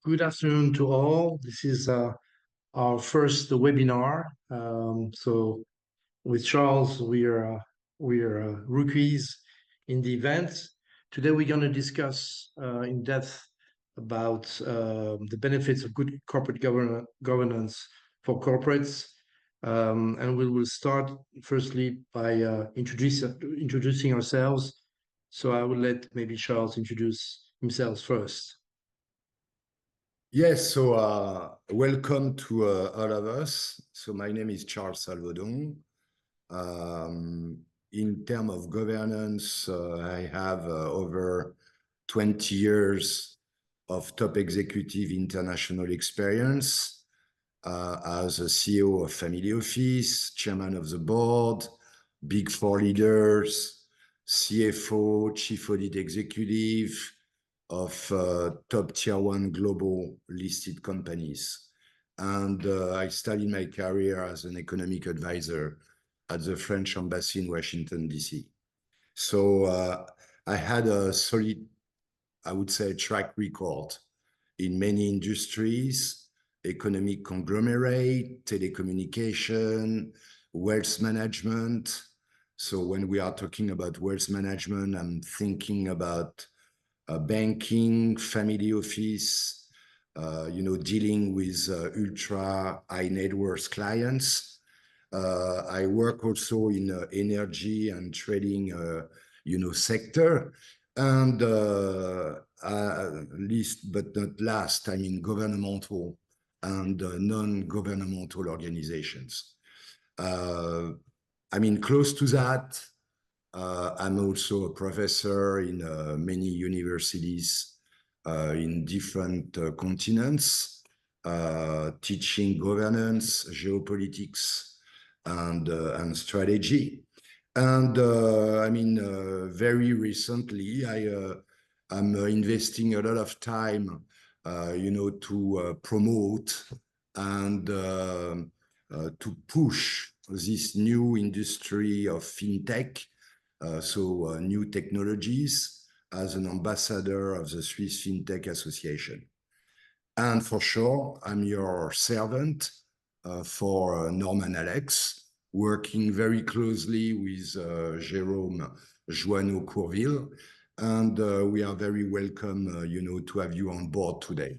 Good afternoon to all. This is our first webinar. So with Charles, we are rookies in the event. Today we're going to discuss in depth about the benefits of good corporate governance for corporates. And we will start firstly by introducing ourselves. So I will let maybe Charles introduce himself first. Yes, so welcome to all of us. So my name is Charles Salvaudon. In terms of governance, I have over 20 years of top executive international experience as a CEO of family office, chairman of the board, big four leaders, CFO, chief audit executive, of top tier one global listed companies. And I started my career as an economic advisor at the French embassy in Washington, D.C. So I had a solid, I would say, track record in many industries, economic conglomerate, telecommunication, wealth management. So when we are talking about wealth management, I'm thinking about banking, family office, dealing with ultra high net worth clients. I work also in energy and trading, sector. And least but not last, I'm in governmental and non-governmental organizations. Close to that, I'm also a professor in many universities in different continents, teaching governance, geopolitics, and strategy. And very recently, I'm investing a lot of time, to promote and to push this new industry of fintech. New technologies as an ambassador of the Swiss FinTech Association. And for sure, I'm your servant for Norman Alex, working very closely with Jerome, Jouanneau-Courville. And we are very welcome, to have you on board today.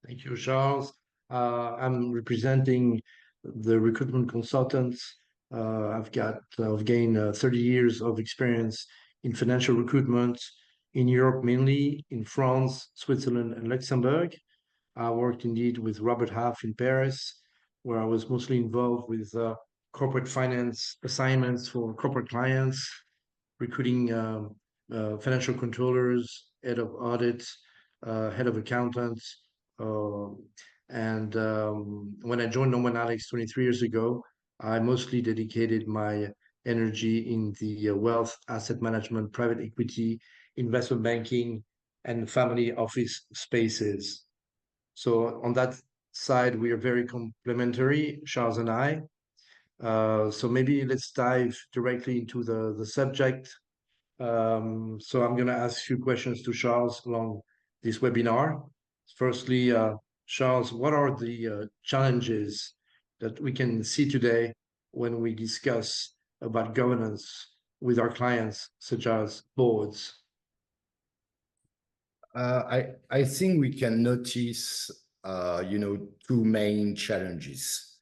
Thank you, Charles. I'm representing the recruitment consultants. I've gained 30 years of experience in financial recruitment in Europe, mainly in France, Switzerland, and Luxembourg. I worked indeed with Robert Half in Paris, where I was mostly involved with corporate finance assignments for corporate clients, recruiting financial controllers, head of audit, head of accountants. And when I joined Norman Alex 23 years ago, I mostly dedicated my energy in the wealth, asset management, private equity, investment banking, and family office spaces. So on that side, we are very complementary, Charles and I. So maybe let's dive directly into the subject. So I'm going to ask a few questions to Charles along this webinar. Firstly, Charles, what are the challenges that we can see today when we discuss about governance with our clients, such as boards? I think we can notice, two main challenges.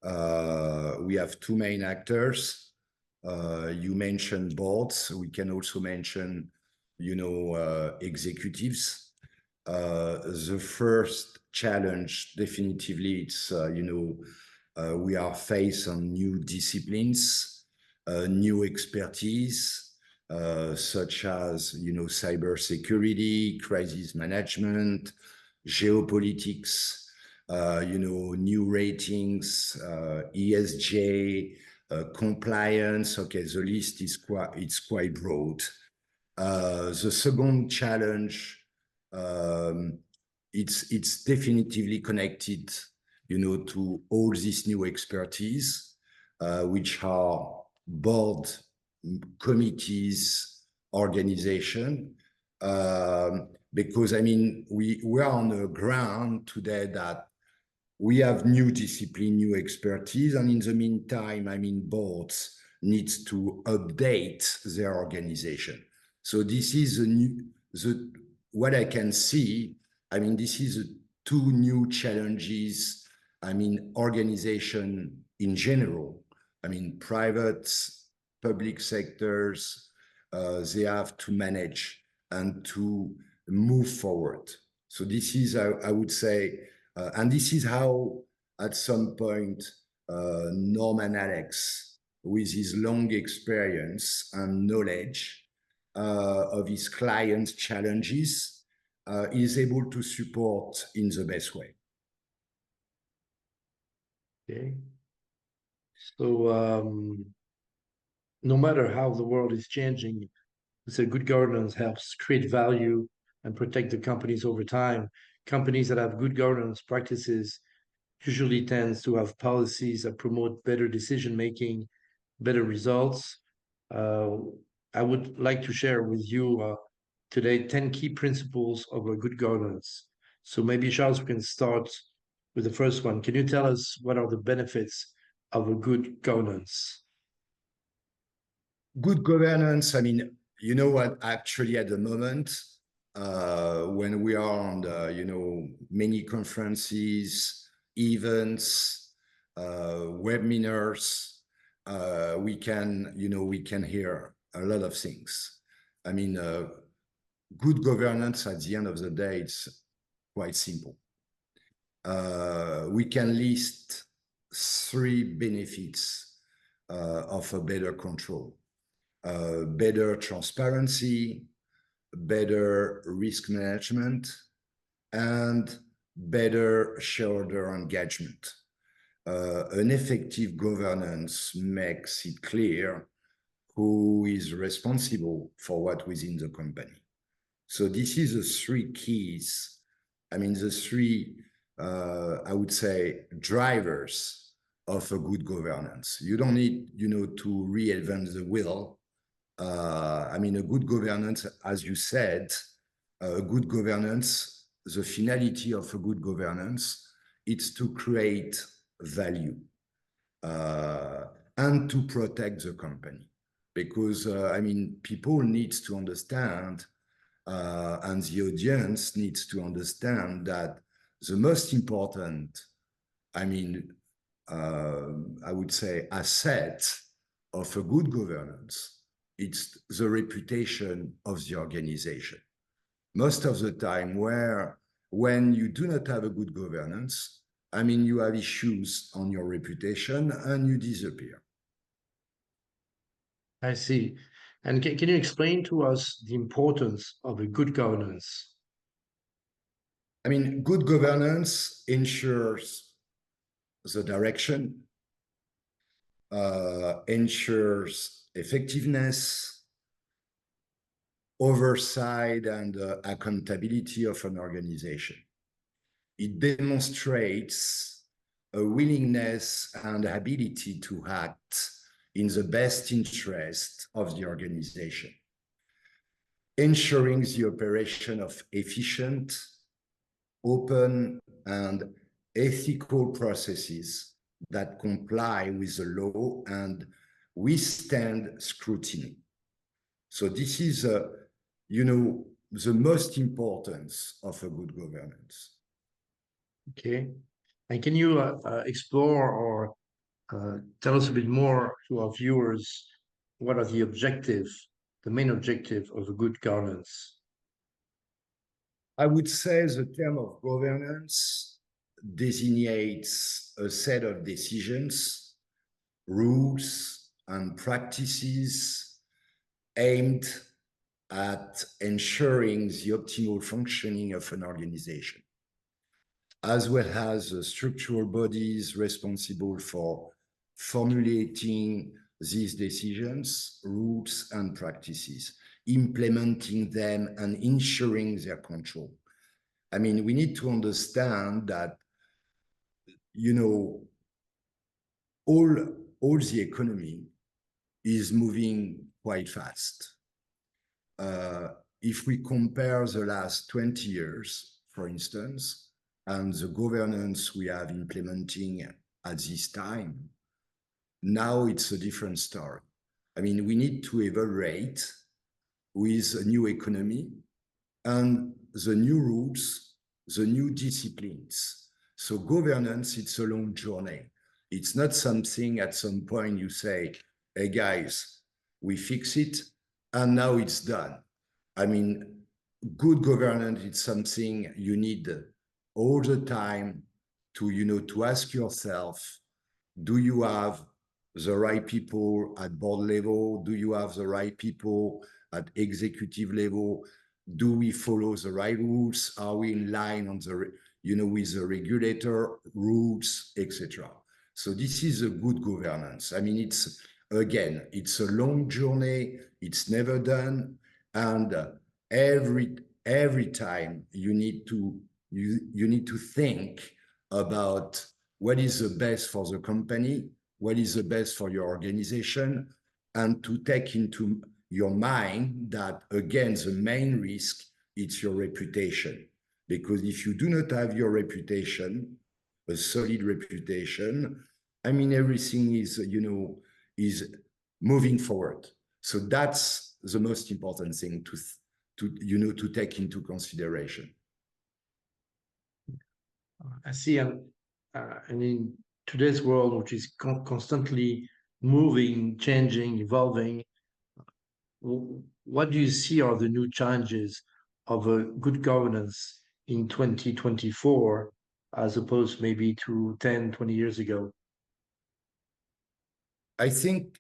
We have two main actors. You mentioned boards. We can also mention, executives. The first challenge, definitively, it's, we are faced on new disciplines, new expertise, such as, cybersecurity, crisis management, geopolitics, new ratings, ESG, compliance. Okay, the list is quite broad. The second challenge, it's definitively connected, to all this new expertise, which are board but because I mean, we are on the ground today that we have new discipline, new expertise, and in the meantime, I mean, boards needs to update their organization. So this is what I can see. I mean, this is two new challenges. I mean, organization in general. I mean, private, public sectors, they have to manage and to move forward. So this is, I would say, and this is how, at some point, Norman Alex, with his long experience and knowledge of his clients' challenges, is able to support in the best way. Okay. So no matter how the world is changing, so good governance helps create value and protect the companies over time. Companies that have good governance practices usually tends to have policies that promote better decision making, better results. Uh, I would like to share with you today 10 key principles of a good governance. So maybe Charles, we can start with the first one. Can you tell us what are the benefits of a good governance? Good governance, I mean, you know what, actually at the moment, when we are on the, you know, many conferences, events, webinars, we can, you know, we can hear a lot of things. I mean, good governance at the end of the day, it's quite simple. We can list 3 benefits of a better control. Better transparency, better risk management, and better shareholder engagement. An effective governance makes it clear who is responsible for what within the company. So this is the 3 keys. I mean, the 3, I would say, drivers of a good governance. You don't need, you know, to reinvent the wheel. I mean, a good governance, as you said, a good governance, the finality of a good governance, it's to create value and to protect the company. Because, I mean, people need to understand, and the audience needs to understand that the most important, I mean, I would say, asset of a good governance, it's the reputation of the organization. Most of the time, when you do not have a good governance, I mean, you have issues on your reputation and you disappear. I see. And can you explain to us the importance of a good governance? I mean, good governance ensures the direction, ensures effectiveness, oversight, and accountability of an organization. It demonstrates a willingness and ability to act in the best interest of the organization, ensuring the operation of efficient, open, and ethical processes that comply with the law and withstand scrutiny. So this is, you know, the most importance of a good governance. Okay. And can you explore or tell us a bit more to our viewers what are the objectives, the main objective of a good governance? I would say the term of governance designates a set of decisions, rules, and practices aimed at ensuring the optimal functioning of an organization, as well as the structural bodies responsible for formulating these decisions, rules, and practices, implementing them, and ensuring their control. I mean, we need to understand that, you know, all the economy is moving quite fast. if we compare the last 20 years, for instance, and the governance we have implementing at this time, now it's a different story. I mean, we need to evaluate with a new economy and the new rules, the new disciplines. So governance, it's a long journey. It's not something at some point you say, hey guys, we fix it and now it's done. I mean, good governance is something you need all the time to, to ask yourself, do you have the right people at board level? Do you have the right people at executive level? Do we follow the right rules? Are we in line on the, with the regulator rules, etc.? So this is a good governance. I mean, it's a long journey. It's never done, and every time you need to think about what is the best for the company, what is the best for your organization, and to take into your mind that, again, the main risk, it's your reputation. Because if you do not have your reputation, a solid reputation, I mean, everything is moving forward. So that's the most important thing to take into consideration. I see. And in today's world, which is constantly moving, changing, evolving, what do you see are the new challenges of a good governance in 2024 as opposed maybe to 10, 20 years ago? I think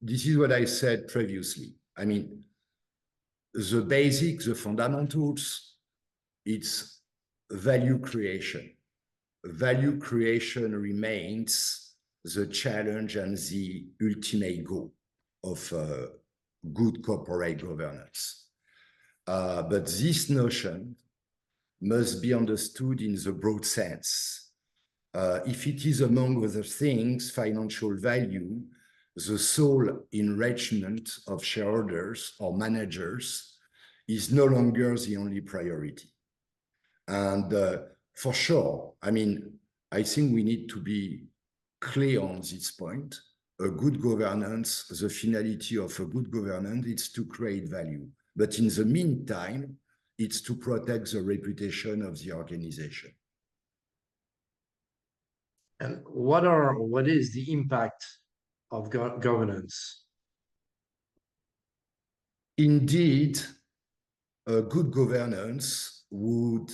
this is what I said previously. I mean, the basics, the fundamentals, it's value creation. Value creation remains the challenge and the ultimate goal of good corporate governance. But this notion must be understood in the broad sense. If it is, among other things, financial value, the sole enrichment of shareholders or managers is no longer the only priority. And for sure, I mean, I think we need to be clear on this point. A good governance, the finality of a good governance is to create value. But in the meantime, it's to protect the reputation of the organization. And what is the impact of governance? Indeed, a good governance would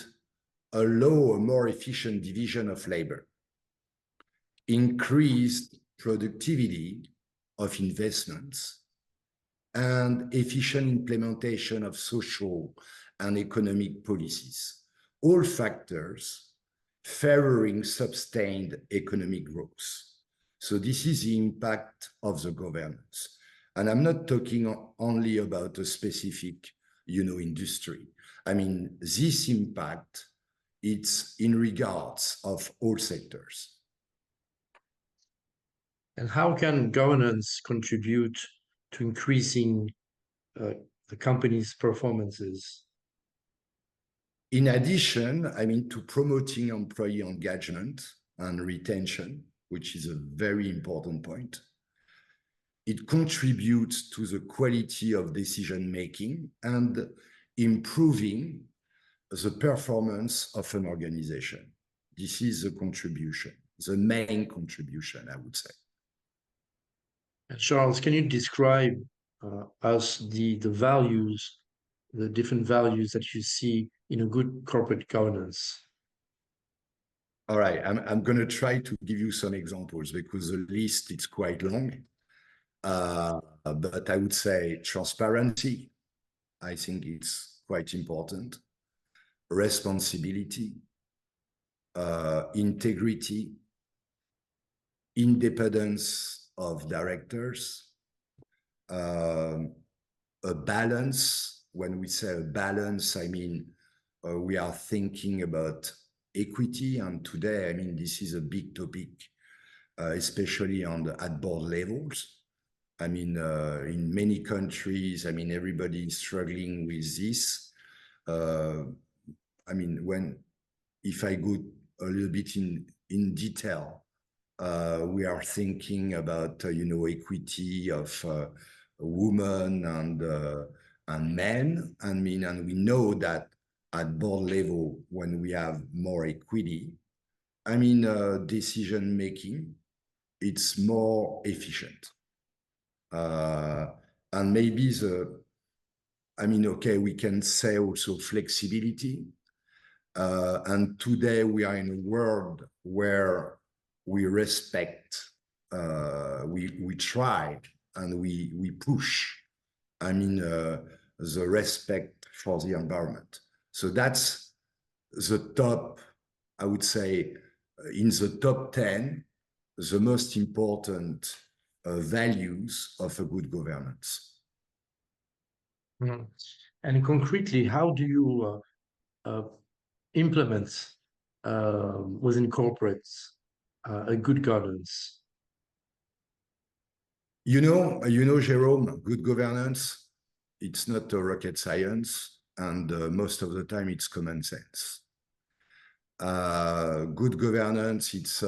allow a more efficient division of labor, increased productivity of investments, and efficient implementation of social and economic policies, all factors favoring sustained economic growth. So this is the impact of the governance. And I'm not talking only about a specific, industry. I mean, this impact, it's in regards of all sectors. And how can governance contribute to increasing the company's performances? In addition, I mean, to promoting employee engagement and retention, which is a very important point, it contributes to the quality of decision-making and improving the performance of an organization. This is the contribution, the main contribution, I would say. And Charles, can you describe us the values, the different values that you see in a good corporate governance? All right, I'm going to try to give you some examples because the list is quite long. But I would say transparency, I think it's quite important. Responsibility, integrity, independence of directors, a balance. When we say a balance, I mean, we are thinking about equity. And today, I mean, this is a big topic, especially at board levels. I mean, in many countries, I mean, everybody is struggling with this. I mean, if I go a little bit in detail, we are thinking about, equity of women and men. I mean, and we know that at board level, when we have more equity, I mean, decision making, it's more efficient. And maybe okay, we can say also flexibility. And today we are in a world where we respect, we try and we push, I mean, the respect for the environment. So that's the top, I would say, in the top 10, the most important values of a good governance. Mhm. And concretely, how do you implement within corporates a good governance? Jerome, good governance, it's not a rocket science, and most of the time it's common sense. Good governance, it's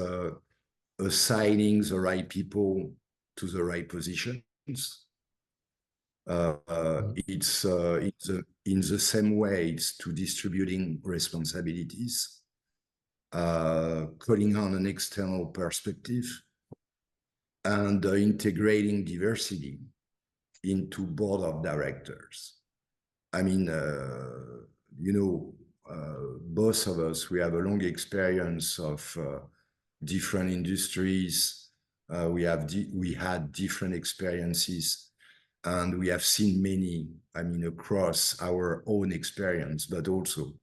assigning the right people to the right positions. It's in the same way, it's to distributing responsibilities, calling on an external perspective, and integrating diversity into board of directors. I mean, both of us, we have a long experience of different industries. We had different experiences, and we have seen many, I mean, across our own experience, but also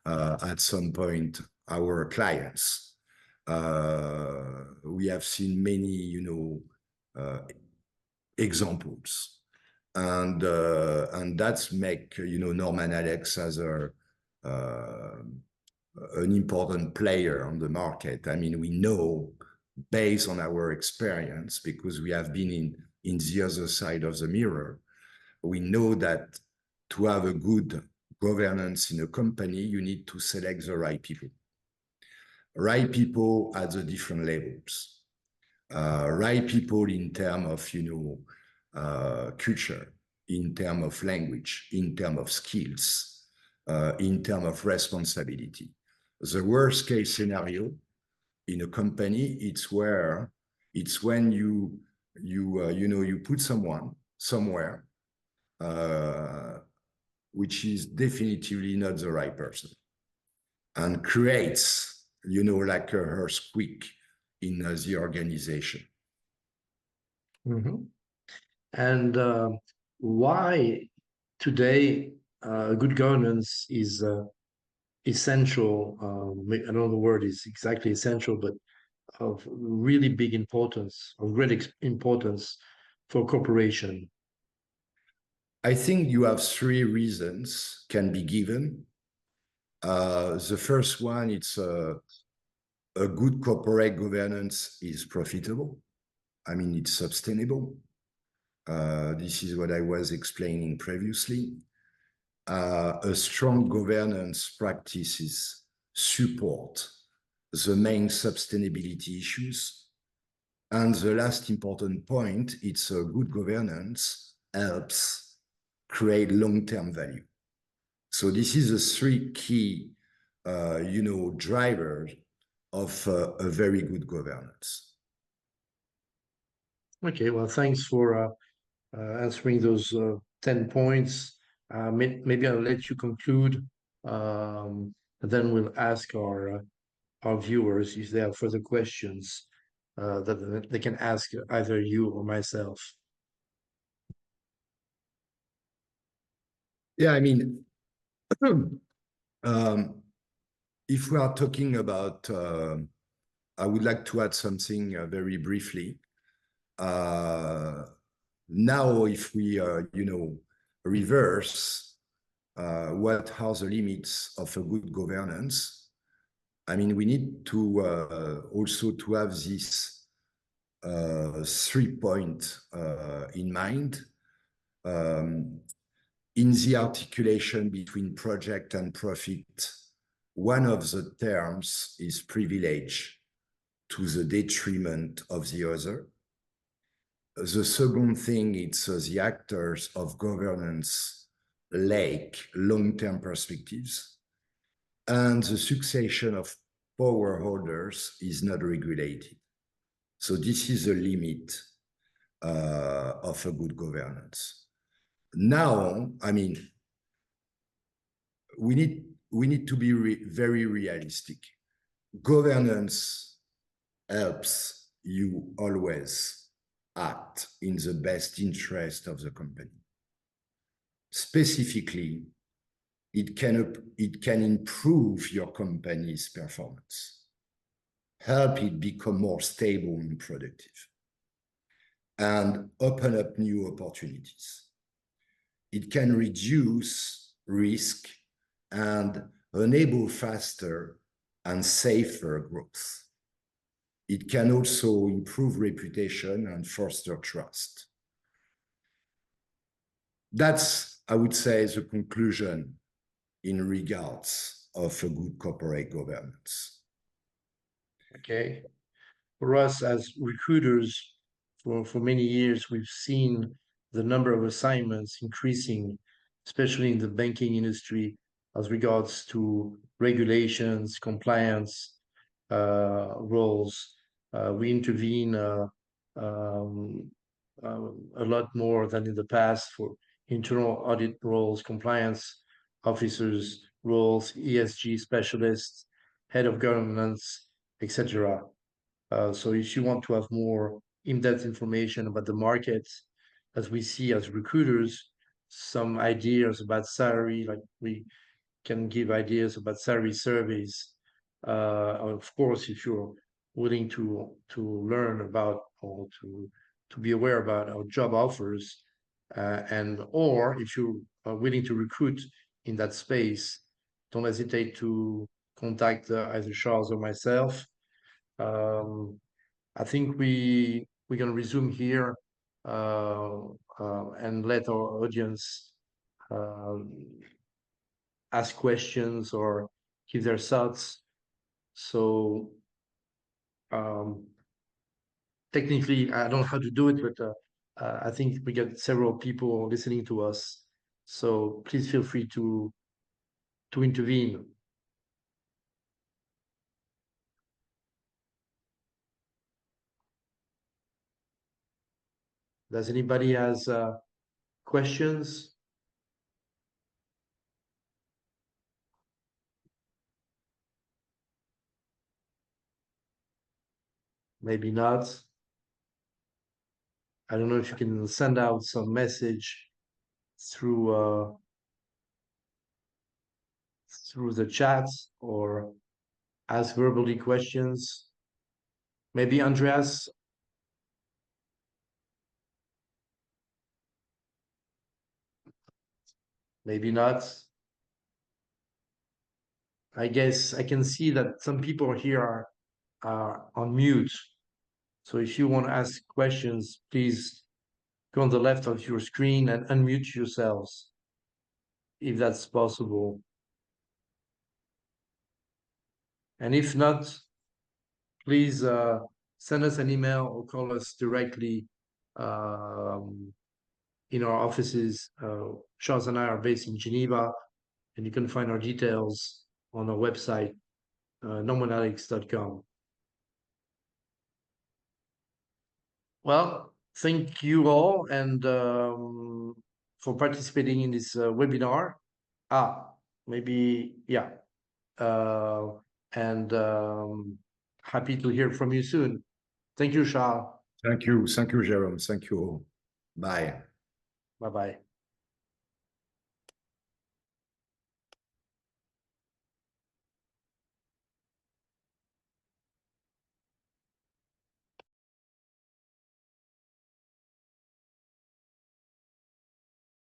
at some point, our clients. We have seen many, examples, and that's make Norman Alex as an important player on the market. I mean, we know based on our experience, because we have been in the other side of the mirror, we know that to have a good governance in a company, you need to select the right people. Right people at the different levels. Right people in terms of, culture, in terms of language, in terms of skills, in terms of responsibility. The worst case scenario in a company, it's when you put someone somewhere which is definitively not the right person, and creates like a earthquake in the organization. Mm-hmm. And why today good governance is essential? I don't know the word is exactly essential, but of really big importance, of great importance for corporation. I think you have three reasons can be given. The first one, it's a good corporate governance is profitable. I mean, it's sustainable. This is what I was explaining previously. A strong governance practices support the main sustainability issues. And the last important point, it's a good governance helps create long-term value. So this is the three key, drivers of a very good governance. Okay, well, thanks for answering those 10 points. Maybe I'll let you conclude, and then we'll ask our viewers if they have further questions that they can ask either you or myself. Yeah, I mean, if we are talking about, I would like to add something very briefly. Now, if we, reverse what are the limits of a good governance, I mean, we need to also to have this 3 points in mind. In the articulation between project and profit, one of the terms is privilege to the detriment of the other. The second thing, it's the actors of governance lack long-term perspectives, and the succession of power holders is not regulated. So this is a limit of a good governance. Now, I mean, we need to be very realistic. Governance helps you always act in the best interest of the company. Specifically, it can improve your company's performance, help it become more stable and productive, and open up new opportunities. It can reduce risk and enable faster and safer growth. It can also improve reputation and foster trust. That's, I would say, the conclusion in regards of a good corporate governance. Okay. For us as recruiters, for many years, we've seen the number of assignments increasing, especially in the banking industry, as regards to regulations, compliance roles. We intervene a lot more than in the past for internal audit roles, compliance officers roles, ESG specialists, head of governance, etc. So if you want to have more in-depth information about the market, as we see as recruiters, some ideas about salary, like we can give ideas about salary surveys. Of course, if you're willing to learn about or to be aware about our job offers, or if you are willing to recruit in that space, don't hesitate to contact either Charles or myself. I think we're going to resume here and let our audience ask questions or give their thoughts. So technically, I don't know how to do it, but I think we get several people listening to us. So please feel free to intervene. Does anybody has questions? Maybe not. I don't know if you can send out some message through through the chat or ask verbally questions. Maybe Andreas. Maybe not. I guess I can see that some people here are on mute. So if you want to ask questions, please go on the left of your screen and unmute yourselves, if that's possible. And if not, please send us an email or call us directly in our offices. Charles and I are based in Geneva, and you can find our details on our website, nomonetics.com. Well, thank you all and for participating in this webinar. Maybe, yeah. And happy to hear from you soon. Thank you, Charles. Thank you, Jerome. Thank you all. Bye. Bye-bye.